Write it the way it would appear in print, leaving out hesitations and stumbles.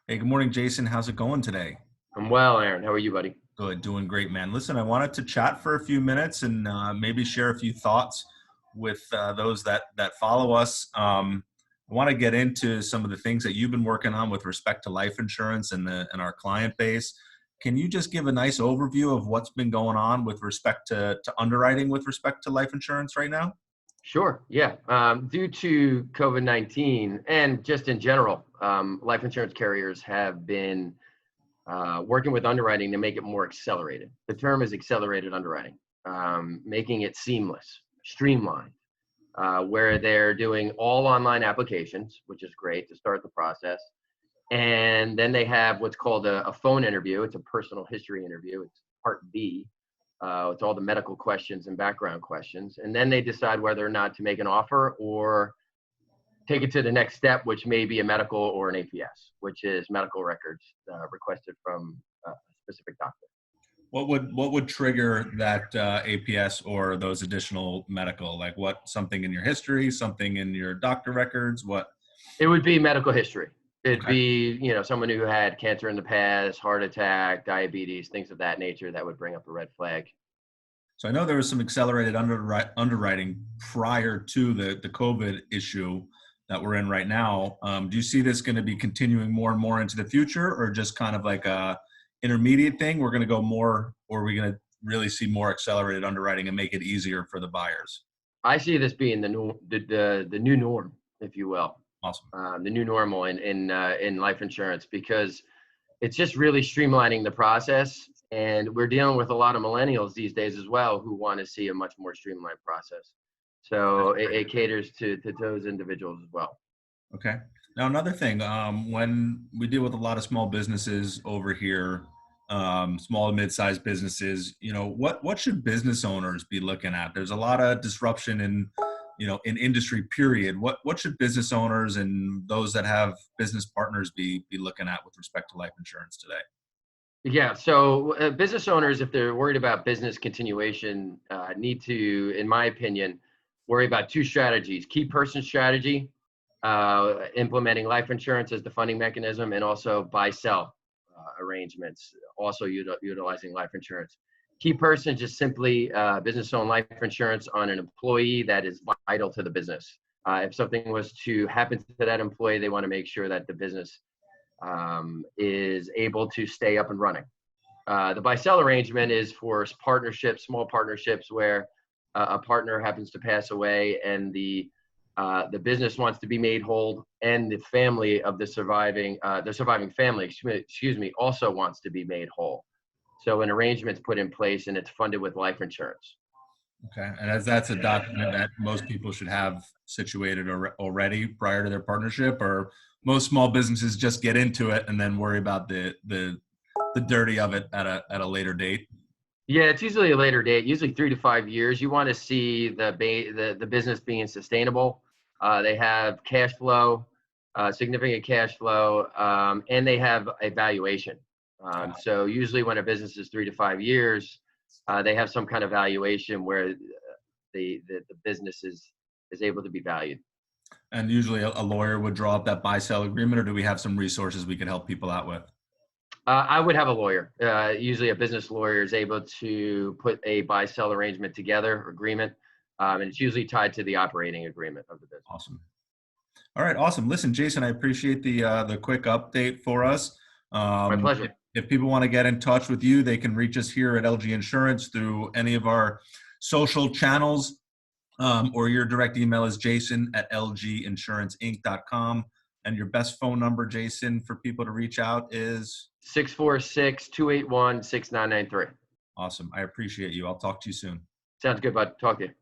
Hey, good morning, Jason. How's it going today? I'm well, Aaron. How are you, buddy? Good, doing great, man. Listen, I wanted to chat for a few minutes and maybe share a few thoughts with those that follow us. I want to get into some of the things that you've been working on with respect to life insurance and our client base. Can you just give a nice overview of what's been going on with respect to underwriting with respect to life insurance right now? Sure. Yeah. Due to COVID-19 and just in general, life insurance carriers have been working with underwriting to make it more accelerated. The term is accelerated underwriting, making it seamless, streamlined, where they're doing all online applications, which is great to start the process. And then they have what's called a phone interview. It's a personal history interview. It's part B. It's all the medical questions and background questions. And then they decide whether or not to make an offer or take it to the next step, which may be a medical or an APS, which is medical records requested from a specific doctor. What would trigger that APS or those additional medical? Like what? Something in your history, something in your doctor records? What? It would be medical history. It'd Okay. be, someone who had cancer in the past, heart attack, diabetes, things of that nature that would bring up a red flag. So I know there was some accelerated underwriting prior to the COVID issue that we're in right now. Do you see this going to be continuing more and more into the future, or just kind of like a intermediate thing? We're going to go more, or are we going to really see more accelerated underwriting and make it easier for the buyers? I see this being the new norm, if you will, Awesome. the new normal in life insurance, because it's just really streamlining the process. And we're dealing with a lot of millennials these days as well who want to see a much more streamlined process. So it caters to those individuals as well. Okay. Now, another thing, when we deal with a lot of small businesses over here, small and mid-sized businesses, what should business owners be looking at? There's a lot of disruption in industry, period. What should business owners and those that have business partners be looking at with respect to life insurance today? Yeah, so business owners, if they're worried about business continuation, need to, in my opinion, worry about two strategies: key person strategy, implementing life insurance as the funding mechanism, and also buy sell arrangements, also utilizing life insurance. Key person, just simply business owned life insurance on an employee that is vital to the business. If something was to happen to that employee, they want to make sure that the business is able to stay up and running. The buy-sell arrangement is for partnerships, small partnerships, where a partner happens to pass away and the business wants to be made whole, and the family of the surviving family, excuse me, also wants to be made whole. So an arrangement's put in place, and it's funded with life insurance. Okay. And as that's a document that most people should have situated already prior to their partnership, or most small businesses just get into it and then worry about the dirty of it at a later date. Yeah, it's usually a later date, usually 3 to 5 years. You want to see the business being sustainable. They have cash flow, significant cash flow, and they have a valuation. So usually when a business is 3 to 5 years, they have some kind of valuation where the business is able to be valued. And usually a lawyer would draw up that buy sell agreement, or do we have some resources we could help people out with? I would have a lawyer. Usually, a business lawyer is able to put a buy-sell arrangement together, agreement, and it's usually tied to the operating agreement of the business. Awesome. All right, awesome. Listen, Jason, I appreciate the quick update for us. My If, pleasure. if people want to get in touch with you, they can reach us here at LG Insurance through any of our social channels, or your direct email is jason@lginsurancinc.com. And your best phone number, Jason, for people to reach out is? 646-281-6993. Awesome. I appreciate you. I'll talk to you soon. Sounds good, bud. Talk to you.